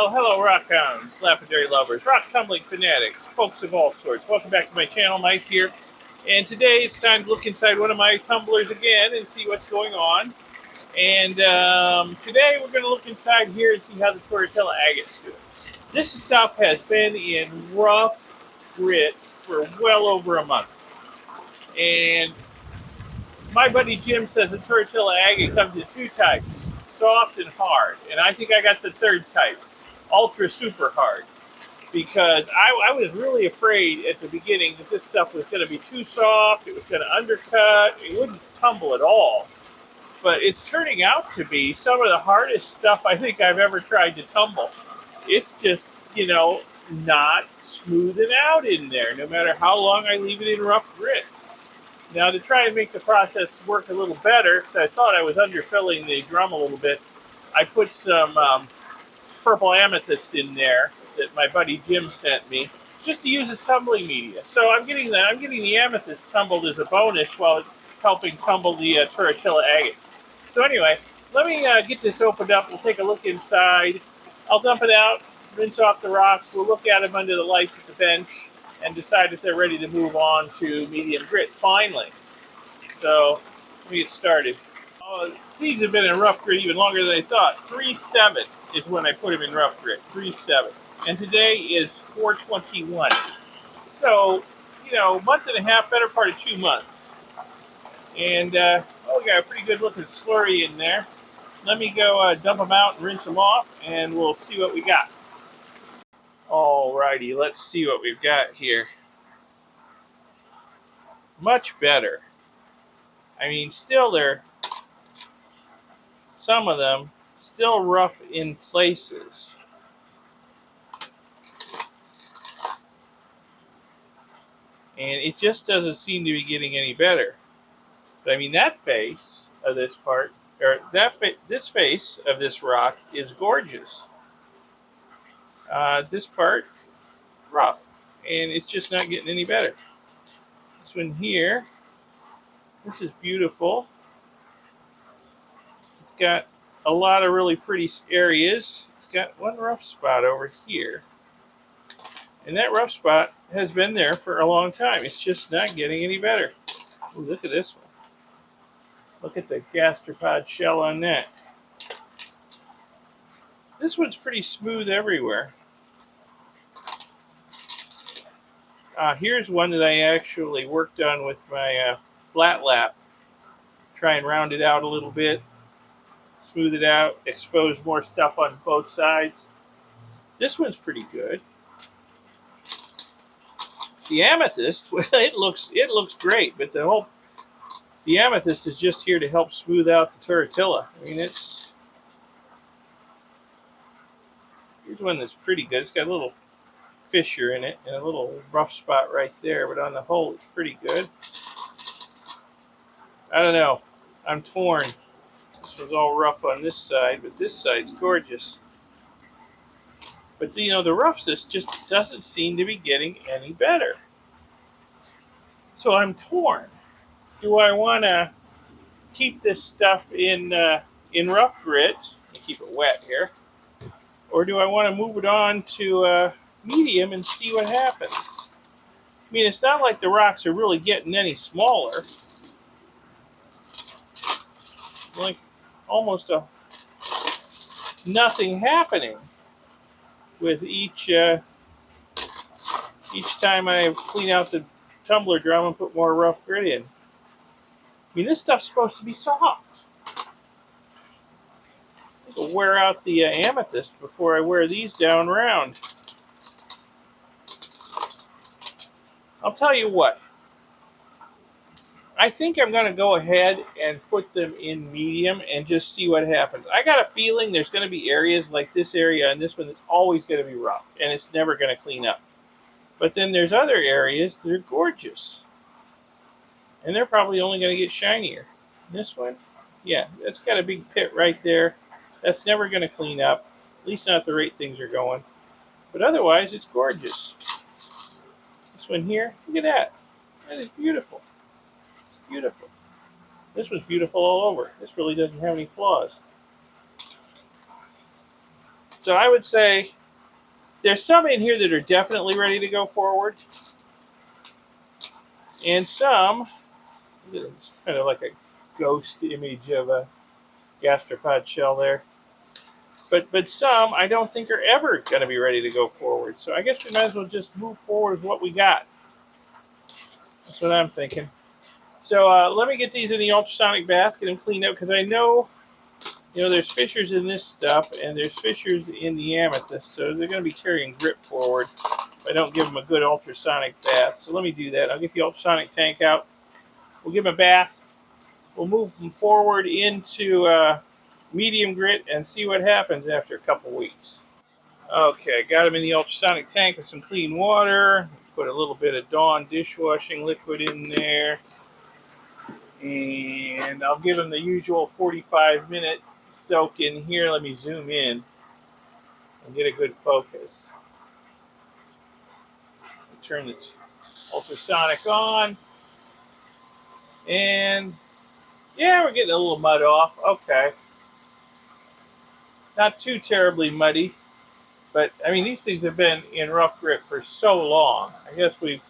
Well, hello Rockhounds, Lapidary lovers, rock tumbling fanatics, folks of all sorts. Welcome back to my channel, Mike here. And today it's time to look inside one of my tumblers again and see what's going on. And today we're going to look inside here and see how the Turritella Agate's doing. This stuff has been in rough grit for well over a month. And my buddy Jim says the Turritella Agate comes in two types, soft and hard. And I think I got the third type, ultra super hard. Because I was really afraid at the beginning that this stuff was going to be too soft, it was going to undercut, it wouldn't tumble at all. But it's turning out to be some of the hardest stuff I think I've ever tried to tumble. It's just, not smoothing out in there, no matter how long I leave it in rough grit. Now, to try and make the process work a little better, because I thought I was underfilling the drum a little bit, I put some purple amethyst in there that my buddy Jim sent me, just to use as tumbling media. So I'm getting the amethyst tumbled as a bonus while it's helping tumble the Turritella Agate. So anyway, let me get this opened up. We'll take a look inside. I'll dump it out, rinse off the rocks. We'll look at them under the lights at the bench and decide if they're ready to move on to medium grit finally. So let me get started. These have been in rough grit even longer than I thought. 3-7 is when I put them in rough grit. 3-7. And today is 4/21. So, month and a half, better part of 2 months. And, we got a pretty good looking slurry in there. Let me go dump them out and rinse them off, and we'll see what we got. Alrighty, let's see what we've got here. Much better. I mean, still some of them still rough in places. And it just doesn't seem to be getting any better. But I mean, that face of this part, or this face of this rock is gorgeous. This part, rough. And it's just not getting any better. This one here, this is beautiful. It's got a lot of really pretty areas. It's got one rough spot over here. And that rough spot has been there for a long time. It's just not getting any better. Ooh, look at this one. Look at the gastropod shell on that. This one's pretty smooth everywhere. Here's one that I actually worked on with my flat lap. Try and round it out a little bit. Smooth it out. Expose more stuff on both sides. This one's pretty good. The amethyst, well, it looks great, but the amethyst is just here to help smooth out the Turritella. I mean, here's one that's pretty good. It's got a little fissure in it and a little rough spot right there, but on the whole, it's pretty good. I don't know. I'm torn. This was all rough on this side, but this side's gorgeous. But the roughness just doesn't seem to be getting any better. So I'm torn. Do I want to keep this stuff in rough grit and keep it wet here, or do I want to move it on to medium and see what happens? I mean, it's not like the rocks are really getting any smaller. Like almost nothing happening with each time I clean out the tumbler drum and put more rough grit in. I mean, this stuff's supposed to be soft. This will wear out the amethyst before I wear these down round. I'll tell you what. I think I'm going to go ahead and put them in medium and just see what happens. I got a feeling there's going to be areas like this area and this one that's always going to be rough, and it's never going to clean up. But then there's other areas that are gorgeous, and they're probably only going to get shinier. This one, yeah, that's got a big pit right there. That's never going to clean up, at least not the rate things are going. But otherwise, it's gorgeous. This one here, look at that. That is beautiful. Beautiful. This was beautiful all over. This really doesn't have any flaws. So I would say there's some in here that are definitely ready to go forward. And some, it's kind of like a ghost image of a gastropod shell there. But some I don't think are ever going to be ready to go forward. So I guess we might as well just move forward with what we got. That's what I'm thinking. So let me get these in the ultrasonic bath, get them cleaned up, because I know, there's fissures in this stuff, and there's fissures in the amethyst, so they're going to be carrying grip forward if I don't give them a good ultrasonic bath. So let me do that. I'll get the ultrasonic tank out. We'll give them a bath. We'll move them forward into medium grit and see what happens after a couple weeks. Okay, got them in the ultrasonic tank with some clean water. Put a little bit of Dawn dishwashing liquid in there. And I'll give them the usual 45-minute soak in here. Let me zoom in and get a good focus. Turn the ultrasonic on. And yeah, we're getting a little mud off. Okay. Not too terribly muddy. But, I mean, these things have been in rough grip for so long. I guess we've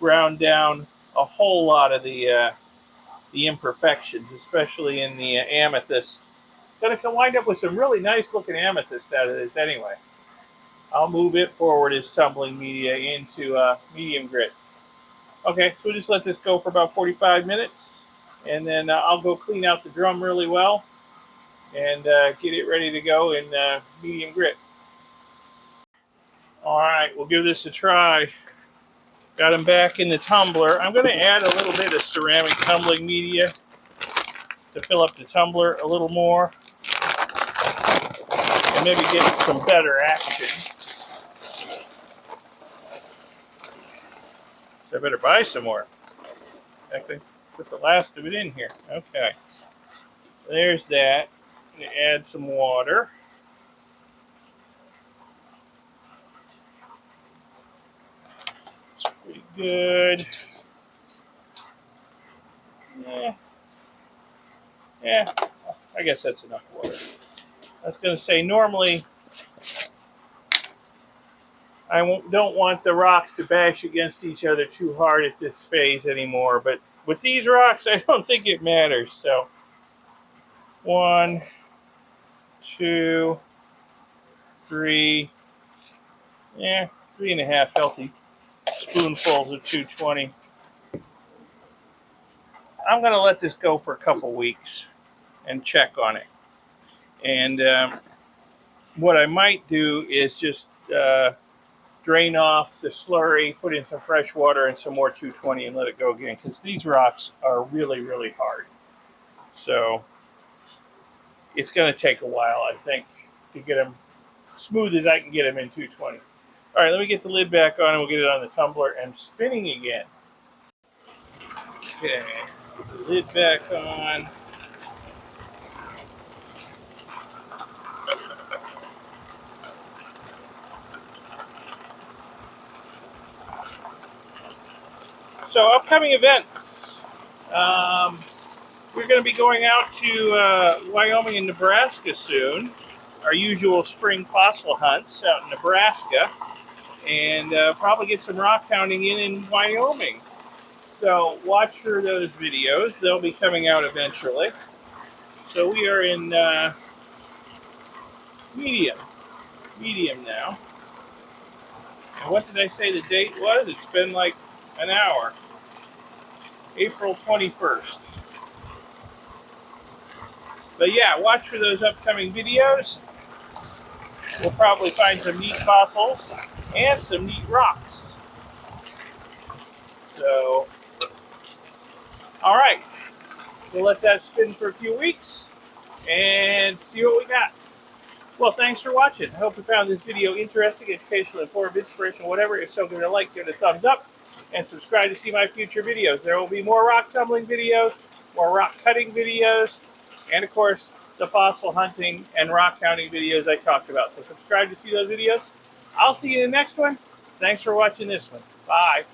ground down a whole lot of the imperfections, especially in the amethyst. Going to wind up with some really nice looking amethyst out of this anyway. I'll move it forward as tumbling media into medium grit. Okay, so we'll just let this go for about 45 minutes. And then I'll go clean out the drum really well and get it ready to go in medium grit. All right, we'll give this a try. Got them back in the tumbler. I'm going to add a little bit of ceramic tumbling media to fill up the tumbler a little more and maybe get some better action. So I better buy some more. Actually, put the last of it in here. Okay. There's that. I'm going to add some water. It's pretty good. Yeah, I guess that's enough water. I was going to say, normally, I don't want the rocks to bash against each other too hard at this phase anymore. But with these rocks, I don't think it matters. So, 1, 2, 3, 3.5 healthy spoonfuls of 220. I'm going to let this go for a couple weeks and check on it. And what I might do is just drain off the slurry, put in some fresh water and some more 220 and let it go again, because these rocks are really, really hard. So it's going to take a while, I think, to get them smooth as I can get them in 220. All right, let me get the lid back on and we'll get it on the tumbler and spinning again. Okay, put the lid back on. So upcoming events. We're going to be going out to Wyoming and Nebraska soon. Our usual spring fossil hunts out in Nebraska. And probably get some rockhounding in Wyoming. So watch for those videos. They'll be coming out eventually. So we are in medium now. And what did I say the date was? It's been like an hour. April 21st. But yeah, watch for those upcoming videos. We'll probably find some neat fossils and some neat rocks. So, all right. We'll let that spin for a few weeks and see what we got. Well, thanks for watching. I hope you found this video interesting, educational, informative, inspirational, whatever. If so, give it a like, give it a thumbs up, and subscribe to see my future videos. There will be more rock tumbling videos, more rock cutting videos, and of course, the fossil hunting and rock hounding videos I talked about. So subscribe to see those videos. I'll see you in the next one. Thanks for watching this one. Bye.